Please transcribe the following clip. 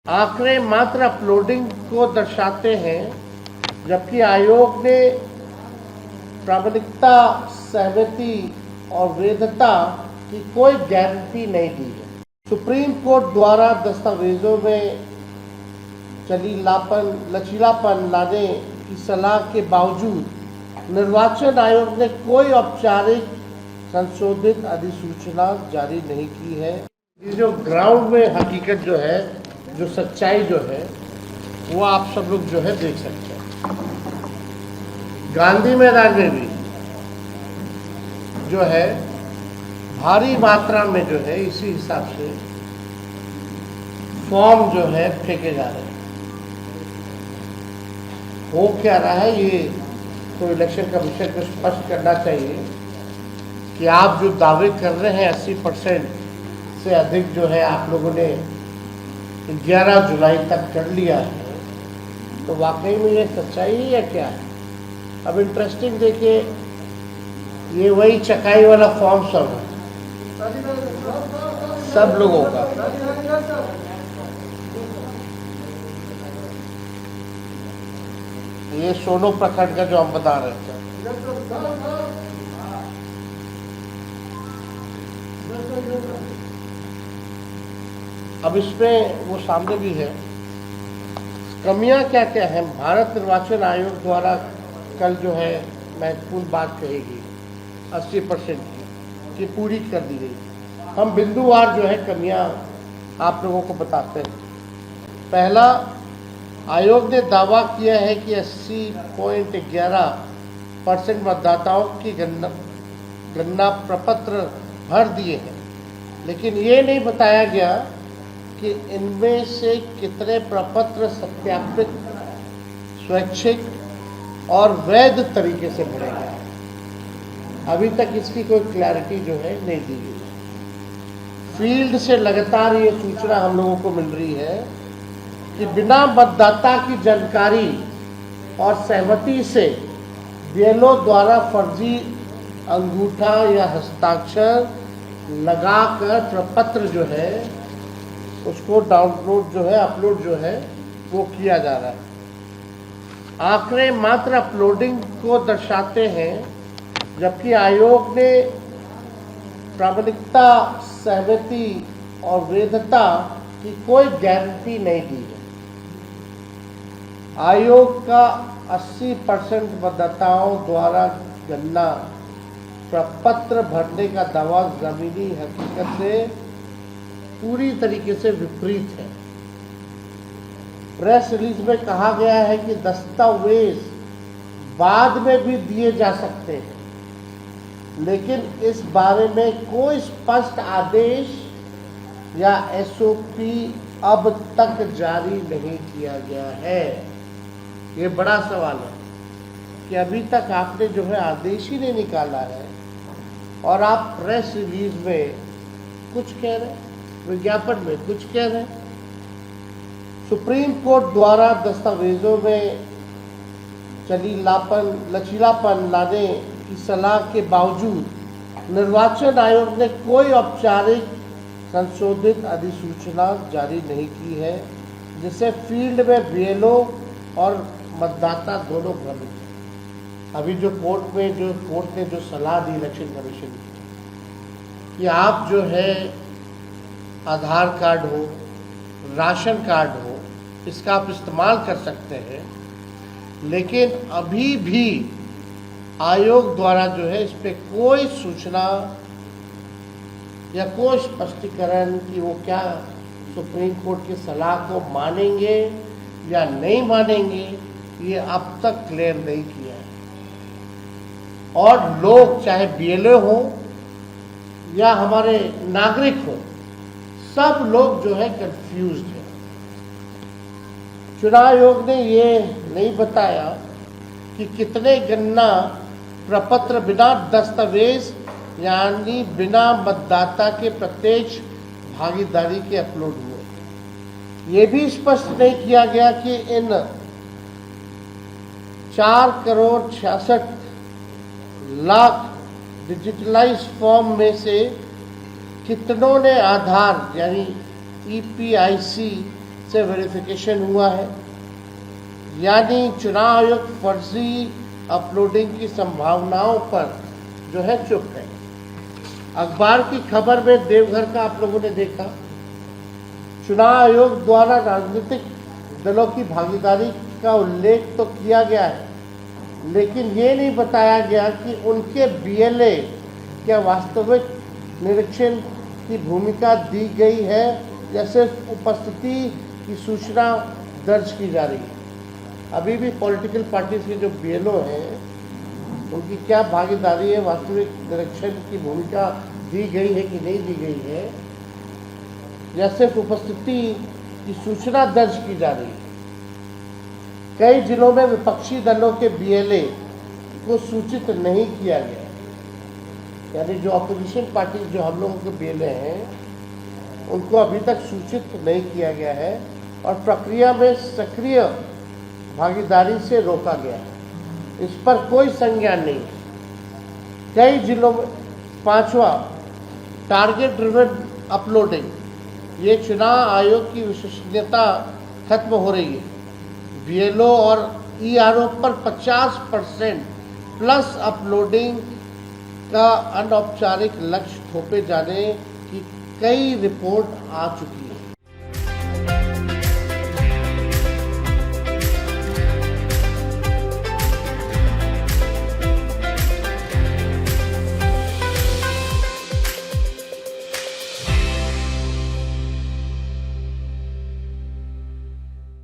आंकड़े मात्र अपलोडिंग को दर्शाते हैं, जबकि आयोग ने प्रामाणिकता, सहमति और वैधता की कोई गारंटी नहीं दी है। सुप्रीम कोर्ट द्वारा दस्तावेजों में लचीलापन लाने की सलाह के बावजूद निर्वाचन आयोग ने कोई औपचारिक संशोधित अधिसूचना जारी नहीं की है। ये जो ग्राउंड में हकीकत जो है, जो सच्चाई जो है, वो आप सब लोग जो है देख सकते हैं। गांधी मैदान में भी जो है भारी मात्रा में जो है इसी हिसाब से फॉर्म जो है फेंके जा रहे हैं। हो क्या रहा है, ये तो इलेक्शन कमीशन को स्पष्ट करना चाहिए कि आप जो दावे कर रहे हैं 80% से अधिक जो है आप लोगों ने 11 जुलाई तक कर लिया है, तो वाकई में ये सच्चाई है या क्या है? अब इंटरेस्टिंग देखिए, ये वही चकाई वाला फॉर्म सब है, सब लोगों का। ये सोनो प्रखंड का जो हम बता रहे थे, अब इसमें वो सामने भी है। कमियां क्या क्या है? भारत निर्वाचन आयोग द्वारा कल जो है महत्वपूर्ण बात कहेगी 80% की पूरी कर दी गई। हम बिंदुवार जो है कमियां आप लोगों को बताते हैं। पहला, आयोग ने दावा किया है कि 80.11% मतदाताओं की गणना प्रपत्र भर दिए हैं, लेकिन ये नहीं बताया गया कि इनमें से कितने प्रपत्र सत्यापित, स्वैच्छिक और वैध तरीके से भरे गए। अभी तक इसकी कोई क्लैरिटी जो है नहीं दी गई। फील्ड से लगातार ये सूचना हम लोगों को मिल रही है कि बिना मतदाता की जानकारी और सहमति से बीएलओ द्वारा फर्जी अंगूठा या हस्ताक्षर लगाकर प्रपत्र जो है उसको डाउनलोड जो है, अपलोड जो है वो किया जा रहा है। आंकड़े मात्र अपलोडिंग को दर्शाते हैं, जबकि आयोग ने प्रामाणिकता, सहमति और वैधता की कोई गारंटी नहीं दी है। आयोग का 80% मतदाताओं द्वारा गणना प्रपत्र भरने का दावा जमीनी हकीकत से पूरी तरीके से विपरीत है। प्रेस रिलीज में कहा गया है कि दस्तावेज बाद में भी दिए जा सकते हैं, लेकिन इस बारे में कोई स्पष्ट आदेश या एसओपी अब तक जारी नहीं किया गया है। ये बड़ा सवाल है कि अभी तक आपने जो है आदेश ही नहीं निकाला है और आप प्रेस रिलीज में कुछ कह रहे हैं, विज्ञापन में कुछ कह रहे हैं। सुप्रीम कोर्ट द्वारा दस्तावेजों में लचीलापन लाने की सलाह के बावजूद निर्वाचन आयोग ने कोई औपचारिक संशोधित अधिसूचना जारी नहीं की है, जिससे फील्ड में बीएलओ और मतदाता दोनों भ्रमित हैं। अभी जो कोर्ट ने जो सलाह दी इलेक्शन कमीशन की कि आप जो है आधार कार्ड हो, राशन कार्ड हो, इसका आप इस्तेमाल कर सकते हैं, लेकिन अभी भी आयोग द्वारा जो है इस पे कोई सूचना या कोई स्पष्टीकरण कि वो क्या सुप्रीम कोर्ट की सलाह को मानेंगे या नहीं मानेंगे, ये अब तक क्लियर नहीं किया है। और लोग चाहे बीएलओ हो या हमारे नागरिक हो, सब लोग जो है कंफ्यूज्ड है। चुनाव आयोग ने ये नहीं बताया कि कितने गणना प्रपत्र बिना दस्तावेज यानी बिना मतदाता के प्रत्यक्ष भागीदारी के अपलोड हुए। ये भी स्पष्ट नहीं किया गया कि इन 4,66,00,000 डिजिटलाइज फॉर्म में से कितनों ने आधार यानी ईपीआईसी से वेरिफिकेशन हुआ है, यानी चुनाव आयोग फर्जी अपलोडिंग की संभावनाओं पर जो है चुप है। अखबार की खबर में देवघर का आप लोगों ने देखा, चुनाव आयोग द्वारा राजनीतिक दलों की भागीदारी का उल्लेख तो किया गया है, लेकिन ये नहीं बताया गया कि उनके बीएलए क्या वास्तविक निरीक्षण की भूमिका दी गई है या सिर्फ उपस्थिति की सूचना दर्ज की जा रही है। अभी भी पॉलिटिकल पार्टीज के जो बीएलओ हैं उनकी क्या भागीदारी है, वास्तविक निरीक्षण की भूमिका दी गई है कि नहीं दी गई है, या सिर्फ उपस्थिति की सूचना दर्ज की जा रही है। कई जिलों में विपक्षी दलों के बीएलए को सूचित नहीं किया गया, यानी जो अपोजिशन पार्टी जो हम लोगों के बीएलए हैं उनको अभी तक सूचित नहीं किया गया है और प्रक्रिया में सक्रिय भागीदारी से रोका गया है। इस पर कोई संज्ञान नहीं। कई जिलों में पांचवा, टारगेट ड्रिवन अपलोडिंग, ये चुनाव आयोग की विश्वसनीयता खत्म हो रही है। बीएलओ और ईआरओ पर 50% प्लस अपलोडिंग का अनौपचारिक लक्ष्य थोपे जाने की कई रिपोर्ट आ चुकी है।